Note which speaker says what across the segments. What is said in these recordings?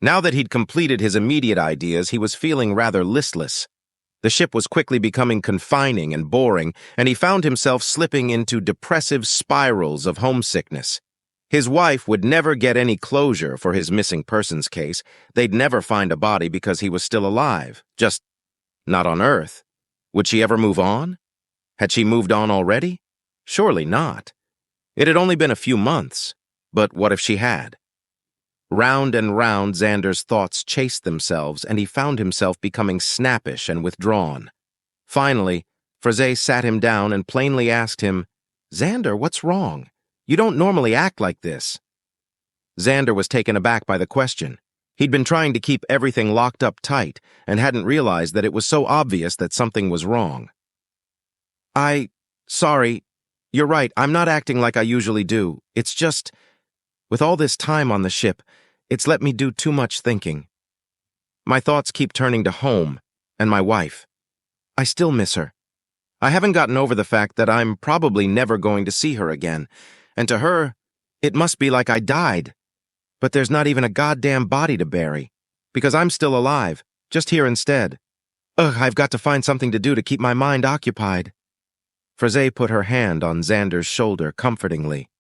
Speaker 1: Now that he'd completed his immediate ideas, he was feeling rather listless. The ship was quickly becoming confining and boring, and he found himself slipping into depressive spirals of homesickness. His wife would never get any closure for his missing persons case. They'd never find a body because he was still alive, just not on Earth. Would she ever move on? Had she moved on already? Surely not. It had only been a few months, but what if she had? Round and round Xander's thoughts chased themselves, and he found himself becoming snappish and withdrawn. Finally, Fystories sat him down and plainly asked him, "Xander, what's wrong? You don't normally act like this." Xander was taken aback by the question. He'd been trying to keep everything locked up tight and hadn't realized that it was so obvious that something was wrong. Sorry, you're right, I'm not acting like I usually do. It's just, with all this time on the ship, it's let me do too much thinking. My thoughts keep turning to home and my wife. I still miss her. I haven't gotten over the fact that I'm probably never going to see her again, and to her, it must be like I died. But there's not even a goddamn body to bury, because I'm still alive, just here instead. I've got to find something to do to keep my mind occupied. Fystories put her hand on Xander's shoulder comfortingly.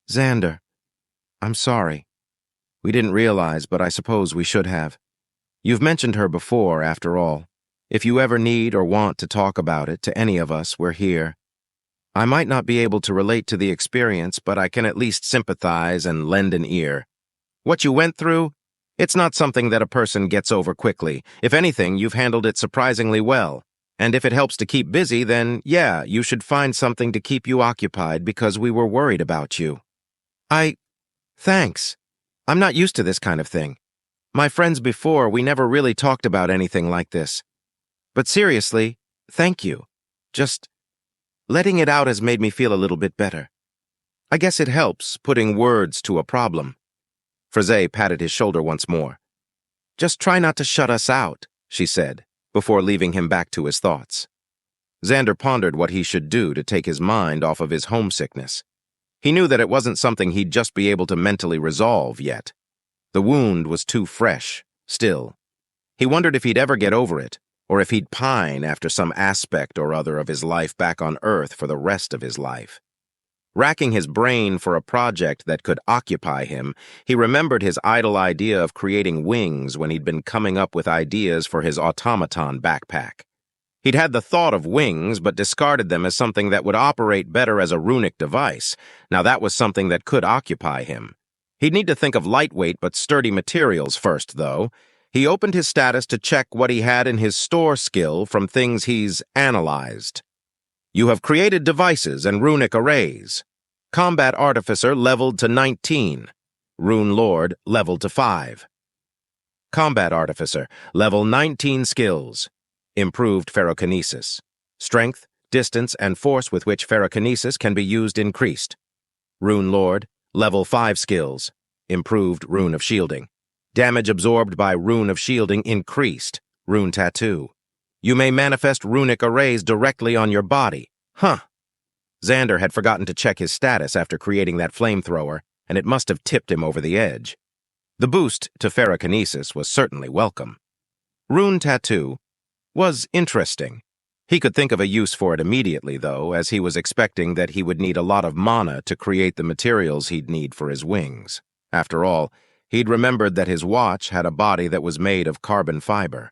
Speaker 1: Xander, I'm sorry. We didn't realize, but I suppose we should have. You've mentioned her before, after all. If you ever need or want to talk about it to any of us, we're here. I might not be able to relate to the experience, but I can at least sympathize and lend an ear. What you went through, it's not something that a person gets over quickly. If anything, you've handled it surprisingly well. And if it helps to keep busy, then yeah, you should find something to keep you occupied because we were worried about you. Thanks. I'm not used to this kind of thing. My friends before, we never really talked about anything like this. But seriously, thank you. Just letting it out has made me feel a little bit better. I guess it helps, putting words to a problem. Fystories patted his shoulder once more. Just try not to shut us out, she said, before leaving him back to his thoughts. Xander pondered what he should do to take his mind off of his homesickness. He knew that it wasn't something he'd just be able to mentally resolve yet. The wound was too fresh, still. He wondered if he'd ever get over it, or if he'd pine after some aspect or other of his life back on Earth for the rest of his life. Racking his brain for a project that could occupy him, he remembered his idle idea of creating wings when he'd been coming up with ideas for his automaton backpack. He'd had the thought of wings, but discarded them as something that would operate better as a runic device. Now that was something that could occupy him. He'd need to think of lightweight but sturdy materials first, though. He opened his status to check what he had in his store skill from things he's analyzed. You have created devices and runic arrays. Combat Artificer leveled to 19. Rune Lord leveled to 5. Combat Artificer, level 19 skills. Improved ferrokinesis. Strength, distance, and force with which ferrokinesis can be used increased. Rune Lord, level 5 skills. Improved Rune of Shielding. Damage absorbed by Rune of Shielding increased. Rune Tattoo. You may manifest runic arrays directly on your body. Xander had forgotten to check his status after creating that flamethrower, and it must have tipped him over the edge. The boost to ferrokinesis was certainly welcome. Rune Tattoo was interesting. He could think of a use for it immediately, though, as he was expecting that he would need a lot of mana to create the materials he'd need for his wings. After all, he'd remembered that his watch had a body that was made of carbon fiber.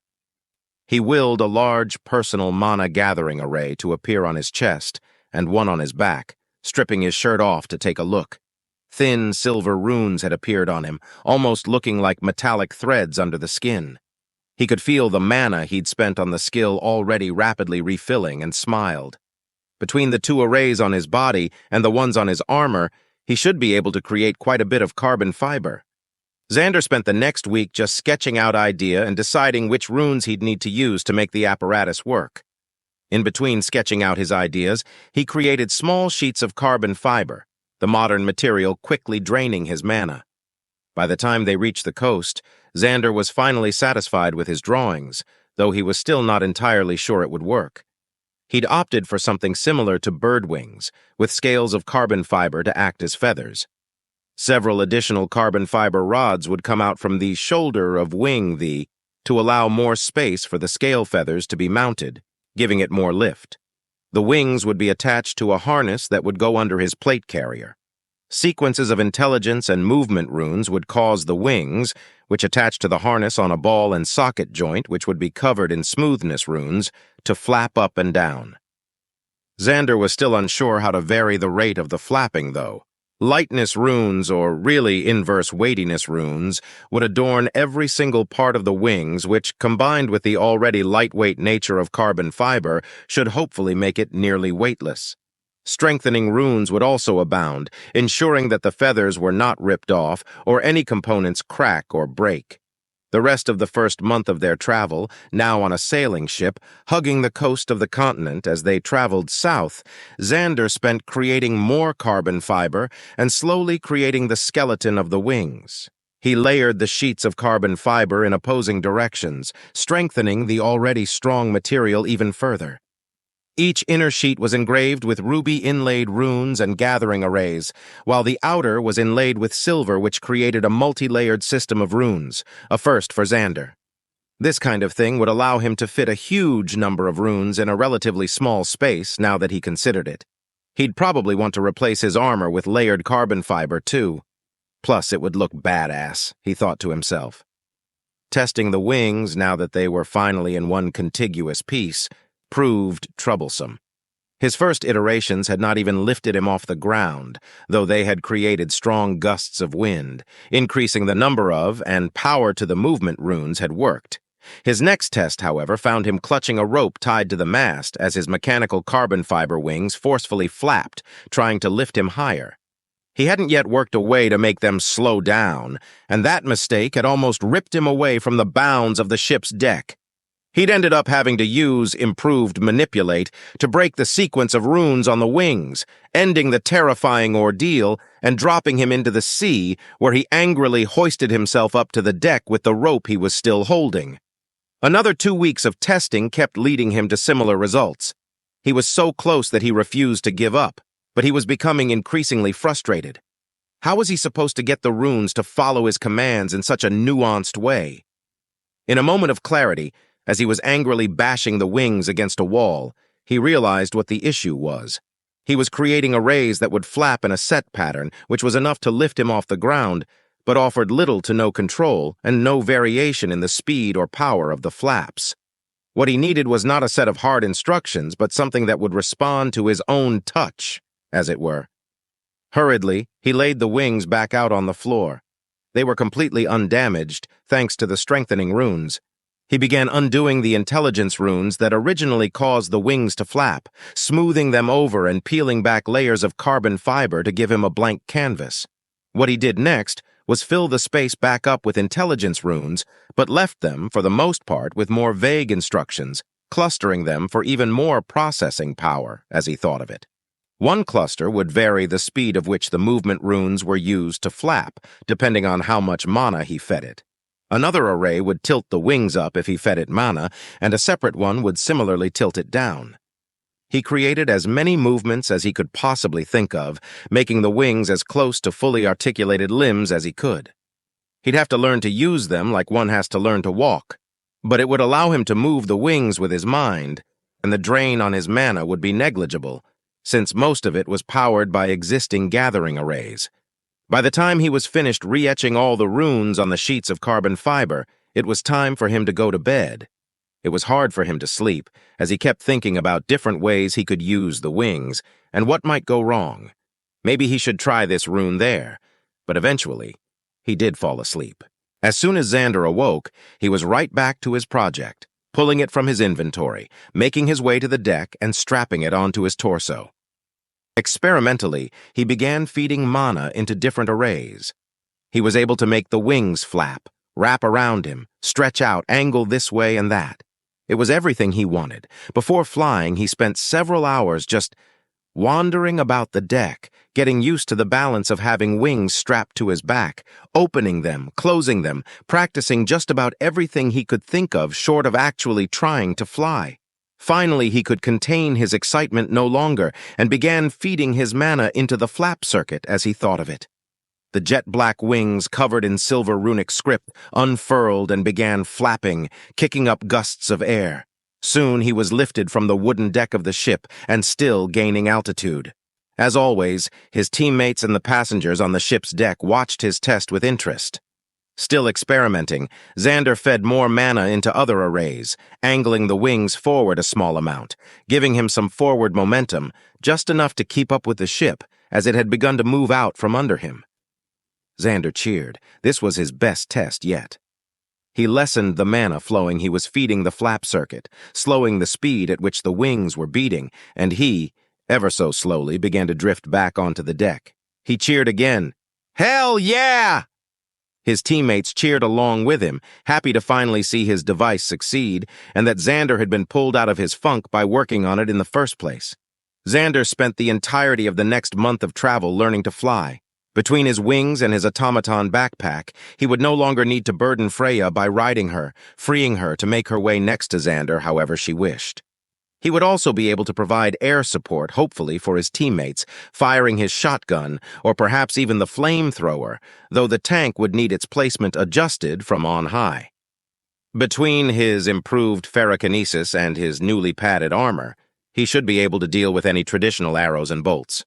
Speaker 1: He willed a large personal mana-gathering array to appear on his chest and one on his back, stripping his shirt off to take a look. Thin silver runes had appeared on him, almost looking like metallic threads under the skin. He could feel the mana he'd spent on the skill already rapidly refilling and smiled. Between the two arrays on his body and the ones on his armor, he should be able to create quite a bit of carbon fiber. Xander spent the next week just sketching out ideas and deciding which runes he'd need to use to make the apparatus work. In between sketching out his ideas, he created small sheets of carbon fiber, the modern material quickly draining his mana. By the time they reached the coast, Xander was finally satisfied with his drawings, though he was still not entirely sure it would work. He'd opted for something similar to bird wings, with scales of carbon fiber to act as feathers. Several additional carbon fiber rods would come out from the shoulder of wing to allow more space for the scale feathers to be mounted, giving it more lift. The wings would be attached to a harness that would go under his plate carrier. Sequences of intelligence and movement runes would cause the wings, which attach to the harness on a ball and socket joint which would be covered in smoothness runes, to flap up and down. Xander was still unsure how to vary the rate of the flapping, though. Lightness runes, or really inverse weightiness runes, would adorn every single part of the wings, which, combined with the already lightweight nature of carbon fiber, should hopefully make it nearly weightless. Strengthening runes would also abound, ensuring that the feathers were not ripped off or any components crack or break. The rest of the first month of their travel, now on a sailing ship, hugging the coast of the continent as they traveled south, Xander spent creating more carbon fiber and slowly creating the skeleton of the wings. He layered the sheets of carbon fiber in opposing directions, strengthening the already strong material even further. Each inner sheet was engraved with ruby-inlaid runes and gathering arrays, while the outer was inlaid with silver, which created a multi-layered system of runes, a first for Xander. This kind of thing would allow him to fit a huge number of runes in a relatively small space now that he considered it. He'd probably want to replace his armor with layered carbon fiber, too. Plus, it would look badass, he thought to himself. Testing the wings, now that they were finally in one contiguous piece, proved troublesome. His first iterations had not even lifted him off the ground, though they had created strong gusts of wind. Increasing the number of and power to the movement runes had worked. His next test, however, found him clutching a rope tied to the mast as his mechanical carbon fiber wings forcefully flapped, trying to lift him higher. He hadn't yet worked a way to make them slow down, and that mistake had almost ripped him away from the bounds of the ship's deck. He'd ended up having to use improved manipulate to break the sequence of runes on the wings, ending the terrifying ordeal and dropping him into the sea, where he angrily hoisted himself up to the deck with the rope he was still holding. Another 2 weeks of testing kept leading him to similar results. He was so close that he refused to give up, but he was becoming increasingly frustrated. How was he supposed to get the runes to follow his commands in such a nuanced way? In a moment of clarity, as he was angrily bashing the wings against a wall, he realized what the issue was. He was creating arrays that would flap in a set pattern, which was enough to lift him off the ground, but offered little to no control and no variation in the speed or power of the flaps. What he needed was not a set of hard instructions, but something that would respond to his own touch, as it were. Hurriedly, he laid the wings back out on the floor. They were completely undamaged, thanks to the strengthening runes. He began undoing the intelligence runes that originally caused the wings to flap, smoothing them over and peeling back layers of carbon fiber to give him a blank canvas. What he did next was fill the space back up with intelligence runes, but left them, for the most part, with more vague instructions, clustering them for even more processing power, as he thought of it. One cluster would vary the speed of which the movement runes were used to flap, depending on how much mana he fed it. Another array would tilt the wings up if he fed it mana, and a separate one would similarly tilt it down. He created as many movements as he could possibly think of, making the wings as close to fully articulated limbs as he could. He'd have to learn to use them like one has to learn to walk, but it would allow him to move the wings with his mind, and the drain on his mana would be negligible, since most of it was powered by existing gathering arrays. By the time he was finished re-etching all the runes on the sheets of carbon fiber, it was time for him to go to bed. It was hard for him to sleep, as he kept thinking about different ways he could use the wings, and what might go wrong. Maybe he should try this rune there, but eventually, he did fall asleep. As soon as Xander awoke, he was right back to his project, pulling it from his inventory, making his way to the deck and strapping it onto his torso. Experimentally, he began feeding mana into different arrays. He was able to make the wings flap, wrap around him, stretch out, angle this way and that. It was everything he wanted. Before flying, he spent several hours just wandering about the deck, getting used to the balance of having wings strapped to his back, opening them, closing them, practicing just about everything he could think of short of actually trying to fly. Finally, he could contain his excitement no longer and began feeding his mana into the flap circuit as he thought of it. The jet-black wings, covered in silver runic script, unfurled and began flapping, kicking up gusts of air. Soon he was lifted from the wooden deck of the ship and still gaining altitude. As always, his teammates and the passengers on the ship's deck watched his test with interest. Still experimenting, Xander fed more mana into other arrays, angling the wings forward a small amount, giving him some forward momentum, just enough to keep up with the ship as it had begun to move out from under him. Xander cheered. This was his best test yet. He lessened the mana flowing he was feeding the flap circuit, slowing the speed at which the wings were beating, and he, ever so slowly, began to drift back onto the deck. He cheered again. "Hell yeah!" His teammates cheered along with him, happy to finally see his device succeed, and that Xander had been pulled out of his funk by working on it in the first place. Xander spent the entirety of the next month of travel learning to fly. Between his wings and his automaton backpack, he would no longer need to burden Freya by riding her, freeing her to make her way next to Xander however she wished. He would also be able to provide air support, hopefully, for his teammates, firing his shotgun, or perhaps even the flamethrower, though the tank would need its placement adjusted from on high. Between his improved ferrokinesis and his newly padded armor, he should be able to deal with any traditional arrows and bolts.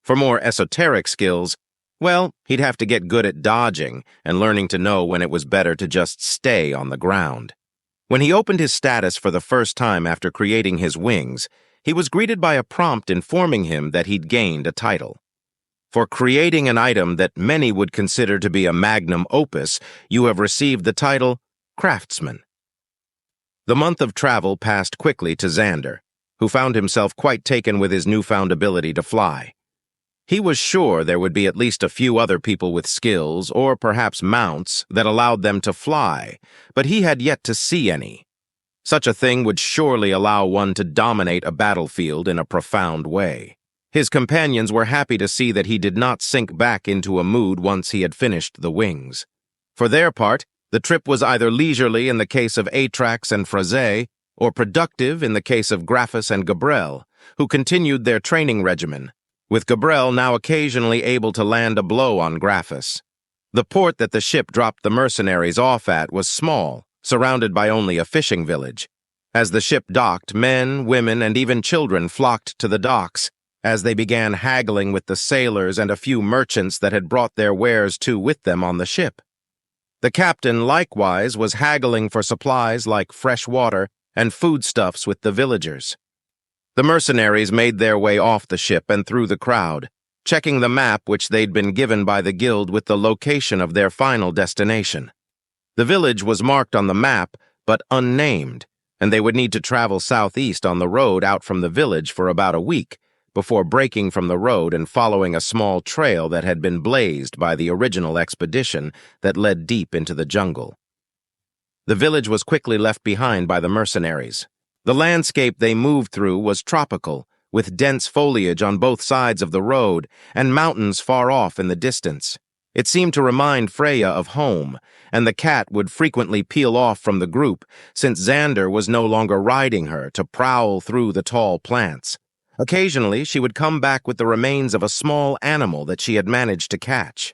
Speaker 1: For more esoteric skills, well, he'd have to get good at dodging and learning to know when it was better to just stay on the ground. When he opened his status for the first time after creating his wings, he was greeted by a prompt informing him that he'd gained a title. For creating an item that many would consider to be a magnum opus, you have received the title Craftsman. The month of travel passed quickly to Xander, who found himself quite taken with his newfound ability to fly. He was sure there would be at least a few other people with skills, or perhaps mounts, that allowed them to fly, but he had yet to see any. Such a thing would surely allow one to dominate a battlefield in a profound way. His companions were happy to see that he did not sink back into a mood once he had finished the wings. For their part, the trip was either leisurely in the case of Atrax and Fraze, or productive in the case of Graphus and Gabrel, who continued their training regimen, with Gabrel now occasionally able to land a blow on Graphus. The port that the ship dropped the mercenaries off at was small, surrounded by only a fishing village. As the ship docked, men, women, and even children flocked to the docks, as they began haggling with the sailors and a few merchants that had brought their wares too with them on the ship. The captain, likewise, was haggling for supplies like fresh water and foodstuffs with the villagers. The mercenaries made their way off the ship and through the crowd, checking the map which they'd been given by the guild with the location of their final destination. The village was marked on the map, but unnamed, and they would need to travel southeast on the road out from the village for about a week, before breaking from the road and following a small trail that had been blazed by the original expedition that led deep into the jungle. The village was quickly left behind by the mercenaries. The landscape they moved through was tropical, with dense foliage on both sides of the road and mountains far off in the distance. It seemed to remind Freya of home, and the cat would frequently peel off from the group since Xander was no longer riding her to prowl through the tall plants. Occasionally, she would come back with the remains of a small animal that she had managed to catch.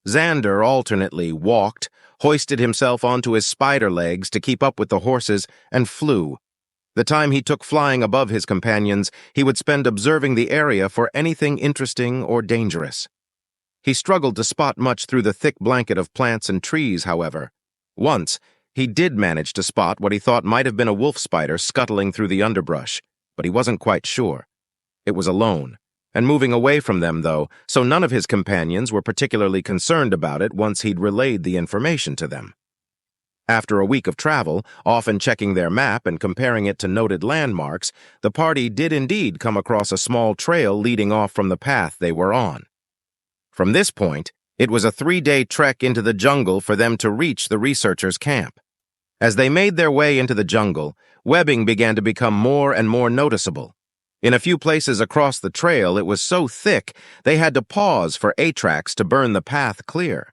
Speaker 1: Xander alternately walked, hoisted himself onto his spider legs to keep up with the horses, and flew. The time he took flying above his companions, he would spend observing the area for anything interesting or dangerous. He struggled to spot much through the thick blanket of plants and trees, however. Once, he did manage to spot what he thought might have been a wolf spider scuttling through the underbrush, but he wasn't quite sure. It was alone, and moving away from them, though, so none of his companions were particularly concerned about it once he'd relayed the information to them. After a week of travel, often checking their map and comparing it to noted landmarks, the party did indeed come across a small trail leading off from the path they were on. From this point, it was a 3-day trek into the jungle for them to reach the researchers' camp. As they made their way into the jungle, webbing began to become more and more noticeable. In a few places across the trail, it was so thick they had to pause for Atrax to burn the path clear.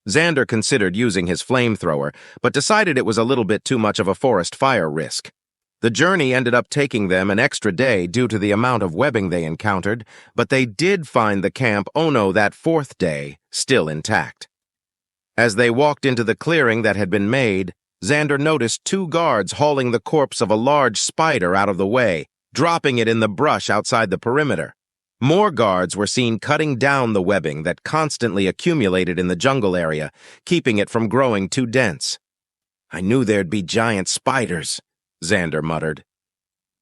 Speaker 1: Xander considered using his flamethrower, but decided it was a little bit too much of a forest fire risk. The journey ended up taking them an extra day due to the amount of webbing they encountered, but they did find the Camp Ono that fourth day still intact. As they walked into the clearing that had been made, Xander noticed 2 guards hauling the corpse of a large spider out of the way, dropping it in the brush outside the perimeter. More guards were seen cutting down the webbing that constantly accumulated in the jungle area, keeping it from growing too dense. "I knew there'd be giant spiders," Xander muttered.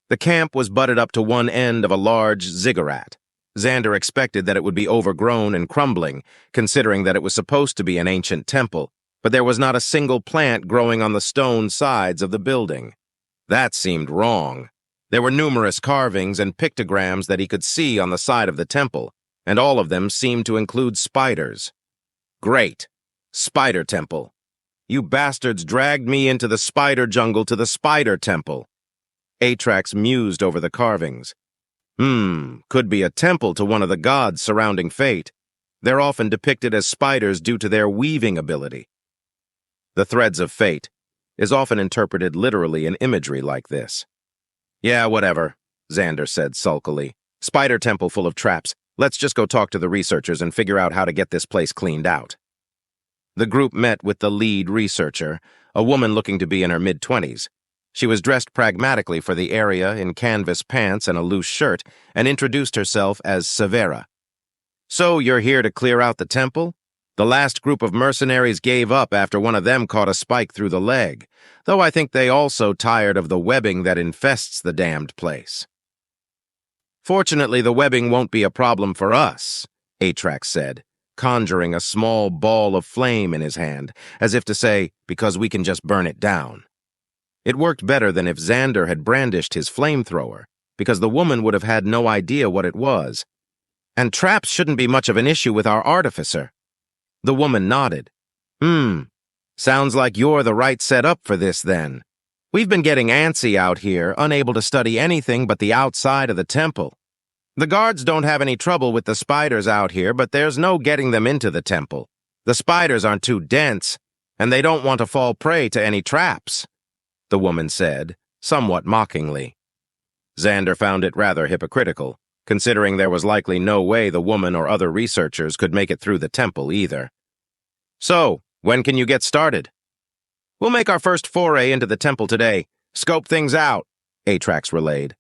Speaker 1: The camp was butted up to one end of a large ziggurat. Xander expected that it would be overgrown and crumbling, considering that it was supposed to be an ancient temple, but there was not a single plant growing on the stone sides of the building. That seemed wrong. There were numerous carvings and pictograms that he could see on the side of the temple, and all of them seemed to include spiders. Great. Spider Temple. You bastards dragged me into the spider jungle to the Spider Temple. Atrax mused over the carvings. Could be a temple to one of the gods surrounding fate. They're often depicted as spiders due to their weaving ability. The threads of fate is often interpreted literally in imagery like this. "Yeah, whatever," Xander said sulkily. "Spider temple full of traps. Let's just go talk to the researchers and figure out how to get this place cleaned out." The group met with the lead researcher, a woman looking to be in her mid-20s. She was dressed pragmatically for the area in canvas pants and a loose shirt, and introduced herself as Severa. "So you're here to clear out the temple? The last group of mercenaries gave up after one of them caught a spike through the leg, though I think they also tired of the webbing that infests the damned place." "Fortunately, the webbing won't be a problem for us," Atrax said, conjuring a small ball of flame in his hand, as if to say, because we can just burn it down. It worked better than if Xander had brandished his flamethrower, because the woman would have had no idea what it was. "And traps shouldn't be much of an issue with our Artificer." The woman nodded. Sounds like you're the right setup for this then. We've been getting antsy out here, unable to study anything but the outside of the temple. The guards don't have any trouble with the spiders out here, but there's no getting them into the temple. The spiders aren't too dense, and they don't want to fall prey to any traps," the woman said, somewhat mockingly. Xander found it rather hypocritical, considering there was likely no way the woman or other researchers could make it through the temple either. "So, when can you get started?" "We'll make our first foray into the temple today. Scope things out," Atrax relayed.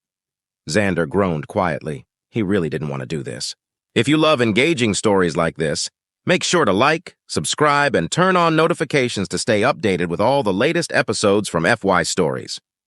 Speaker 1: Xander groaned quietly. He really didn't want to do this. If you love engaging stories like this, make sure to like, subscribe, and turn on notifications to stay updated with all the latest episodes from FY Stories.